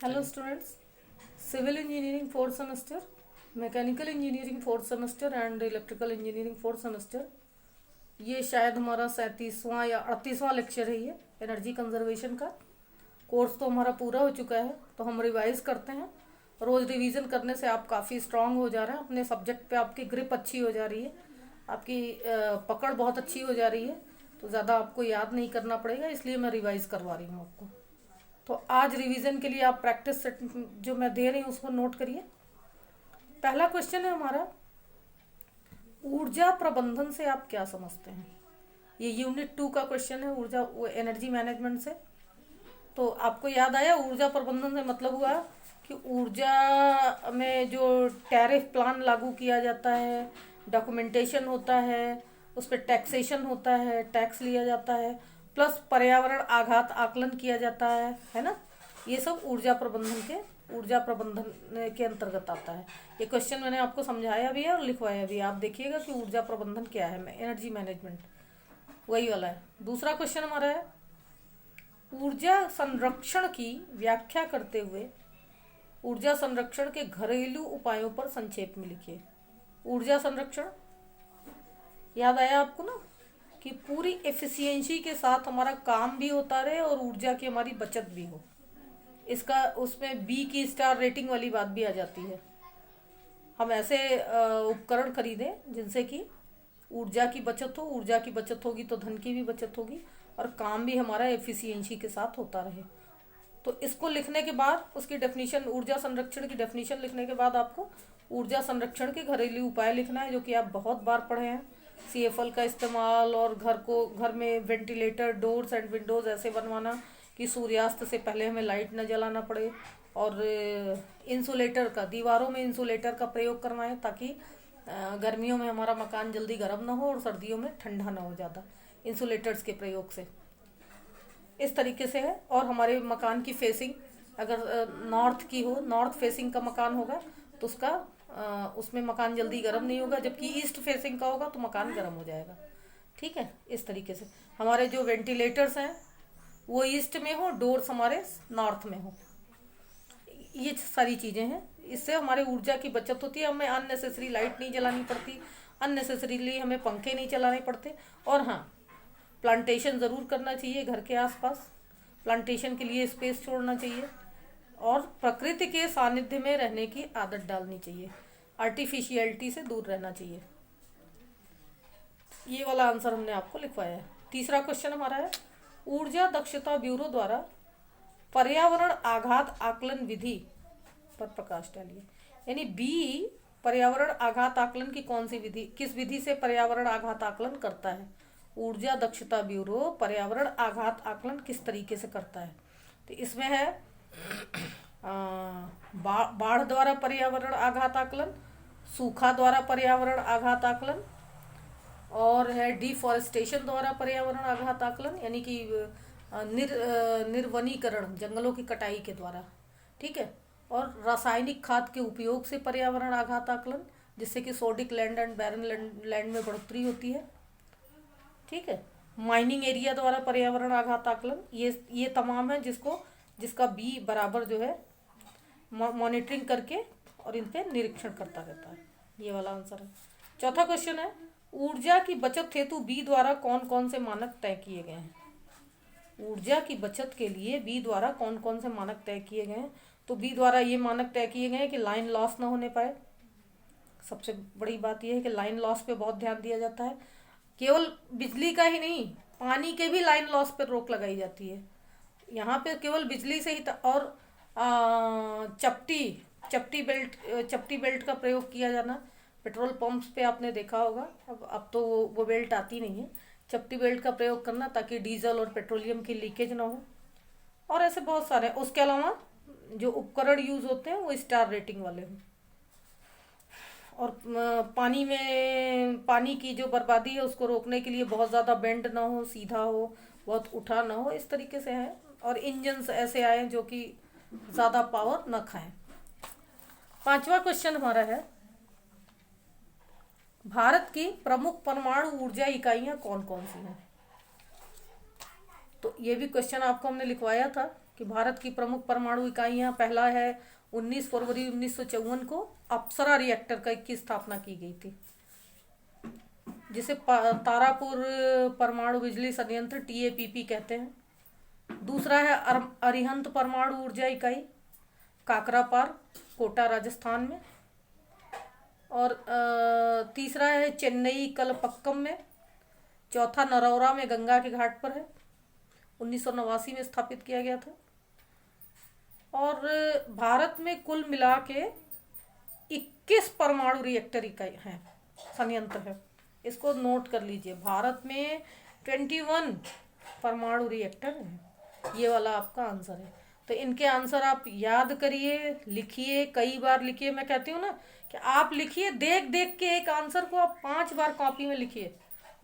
Hello students, civil engineering fourth semester, mechanical engineering fourth semester and electrical engineering fourth semester. ये शायद हमारा 37वां या 38वां lecture है। ये एनर्जी कंजर्वेशन का कोर्स तो हमारा पूरा हो चुका है, तो हम रिवाइज करते हैं। रोज़ रिवीजन करने से आप काफ़ी स्ट्रांग हो जा रहे हैं अपने सब्जेक्ट पे, आपकी ग्रिप अच्छी हो जा रही है, आपकी पकड़ बहुत अच्छी हो जा रही है, तो ज़्यादा आपको याद नहीं करना पड़ेगा, इसलिए मैं रिवाइज करवा रही हूँ आपको। तो आज रिवीजन के लिए आप प्रैक्टिस सेट जो मैं दे रही हूँ उसको नोट करिए। पहला क्वेश्चन है हमारा, ऊर्जा प्रबंधन से आप क्या समझते हैं। ये यूनिट 2 का क्वेश्चन है, ऊर्जा एनर्जी मैनेजमेंट से। तो आपको याद आया ऊर्जा प्रबंधन से मतलब हुआ कि ऊर्जा में जो टैरिफ प्लान लागू किया जाता है, डॉक्यूमेंटेशन होता है, उस पर टैक्सेशन होता है, टैक्स लिया जाता है, प्लस पर्यावरण आघात आकलन किया जाता है ना। ये सब ऊर्जा प्रबंधन के अंतर्गत आता है। ये क्वेश्चन मैंने आपको समझाया भी है और लिखवाया भी है। आप देखिएगा कि ऊर्जा प्रबंधन क्या है, एनर्जी मैनेजमेंट वही वाला है। दूसरा क्वेश्चन हमारा है, ऊर्जा संरक्षण की व्याख्या करते हुए ऊर्जा संरक्षण के घरेलू उपायों पर संक्षेप में लिखिए। ऊर्जा संरक्षण याद आया आपको ना, कि पूरी एफिशिएंसी के साथ हमारा काम भी होता रहे और ऊर्जा की हमारी बचत भी हो। इसका उसमें बी की स्टार रेटिंग वाली बात भी आ जाती है। हम ऐसे उपकरण खरीदें जिनसे कि ऊर्जा की बचत हो, ऊर्जा की बचत होगी तो धन की भी बचत होगी और काम भी हमारा एफिशिएंसी के साथ होता रहे। तो इसको लिखने के बाद उसकी डेफिनेशन, ऊर्जा संरक्षण की डेफिनेशन लिखने के बाद आपको ऊर्जा संरक्षण के घरेलू उपाय लिखना है, जो कि आप बहुत बार पढ़े हैं। CFL का इस्तेमाल और घर में वेंटिलेटर, डोर्स एंड विंडोज़ ऐसे बनवाना कि सूर्यास्त से पहले हमें लाइट न जलाना पड़े, और इंसुलेटर का, दीवारों में इंसुलेटर का प्रयोग करवाएं ताकि गर्मियों में हमारा मकान जल्दी गर्म ना हो और सर्दियों में ठंडा ना हो ज़्यादा, इंसुलेटर्स के प्रयोग से। इस तरीके से है। और हमारे मकान की फेसिंग अगर नॉर्थ की हो, नॉर्थ फेसिंग का मकान होगा तो उसमें मकान जल्दी गर्म नहीं होगा, जबकि ईस्ट फेसिंग का होगा तो मकान गर्म हो जाएगा। ठीक है, इस तरीके से हमारे जो वेंटिलेटर्स हैं वो ईस्ट में हो, डोर्स हमारे नॉर्थ में हो। ये सारी चीज़ें हैं, इससे हमारे ऊर्जा की बचत होती है, हमें अननेसेसरी लाइट नहीं जलानी पड़ती, अननेसेसरीली हमें पंखे नहीं चलाने पड़ते। और हाँ, प्लांटेशन ज़रूर करना चाहिए घर के आसपास, प्लांटेशन के लिए स्पेस छोड़ना चाहिए और प्रकृति के सानिध्य में रहने की आदत डालनी चाहिए, आर्टिफिशियलिटी से दूर रहना चाहिए। ये वाला आंसर हमने आपको लिखवाया है। तीसरा क्वेश्चन हमारा है, ऊर्जा दक्षता ब्यूरो द्वारा पर्यावरण आघात आकलन विधि पर प्रकाश डालिए। यानी बी, पर्यावरण आघात आकलन की कौन सी विधि, किस विधि से पर्यावरण आघात आकलन करता है। ऊर्जा दक्षता ब्यूरो पर्यावरण आघात आकलन किस तरीके से करता है। तो इसमें है बाढ़ द्वारा पर्यावरण आघात आकलन, सूखा द्वारा पर्यावरण आघात आकलन, और है डिफॉरेस्टेशन द्वारा पर्यावरण आघात आकलन, यानी कि निर्वनीकरण, जंगलों की कटाई के द्वारा। ठीक है, और रासायनिक खाद के उपयोग से पर्यावरण आघात आकलन, जिससे कि sodic land and barren land में बढ़ोतरी होती है। ठीक है, माइनिंग एरिया द्वारा पर्यावरण आघात आकलन, ये तमाम है जिसका बी बराबर जो है मॉनिटरिंग करके और इन पे निरीक्षण करता रहता है। ये वाला आंसर है। चौथा क्वेश्चन है, ऊर्जा की बचत हेतु बी द्वारा कौन कौन से मानक तय किए गए हैं। ऊर्जा की बचत के लिए बी द्वारा कौन कौन से मानक तय किए गए हैं। तो बी द्वारा ये मानक तय किए गए हैं कि लाइन लॉस ना होने पाए। सबसे बड़ी बात यह है कि लाइन लॉस पे बहुत ध्यान दिया जाता है। केवल बिजली का ही नहीं, पानी के भी लाइन लॉस पर रोक लगाई जाती है। यहाँ पे केवल बिजली से ही और चपटी बेल्ट का प्रयोग किया जाना। पेट्रोल पंप्स पे आपने देखा होगा, अब तो वो बेल्ट आती नहीं है, चपटी बेल्ट का प्रयोग करना ताकि डीजल और पेट्रोलियम की लीकेज ना हो। और ऐसे बहुत सारे, उसके अलावा जो उपकरण यूज होते हैं वो स्टार रेटिंग वाले हों। और पानी की जो बर्बादी है उसको रोकने के लिए बहुत ज़्यादा बेंड ना हो, सीधा हो, बहुत उठा ना हो, इस तरीके से है। और इंजन्स ऐसे आए जो कि ज़्यादा पावर न खाएं। पांचवा क्वेश्चन हमारा है, भारत की प्रमुख परमाणु ऊर्जा इकाइयां कौन कौन सी हैं। तो ये भी क्वेश्चन आपको हमने लिखवाया था कि भारत की प्रमुख परमाणु इकाइयाँ, पहला है 19 फरवरी 1954 को अप्सरा रिएक्टर की स्थापना की गई थी, जिसे तारापुर परमाणु बिजली संयंत्र TAPP कहते हैं। दूसरा है अरिहंत परमाणु ऊर्जा इकाई, काकरापार, कोटा, राजस्थान में। और तीसरा है चेन्नई कलपक्कम में। चौथा नरौरा में गंगा के घाट पर है, 1989 में स्थापित किया गया था। और भारत में कुल मिला के 21 परमाणु रिएक्टर इकाई हैं, संयंत्र है। इसको नोट कर लीजिए, भारत में 21 परमाणु रिएक्टर हैं। ये वाला आपका आंसर है। तो इनके आंसर आप याद करिए, लिखिए, कई बार लिखिए। मैं कहती हूँ ना कि आप लिखिए, देख देख के एक आंसर को आप 5 बार कॉपी में लिखिए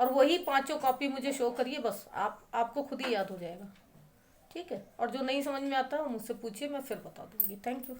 और वही 5 कॉपी मुझे शो करिए, बस आपको खुद ही याद हो जाएगा। ठीक है। और जो नहीं समझ में आता है मुझसे पूछिए, मैं फिर बता दूंगी। Thank you.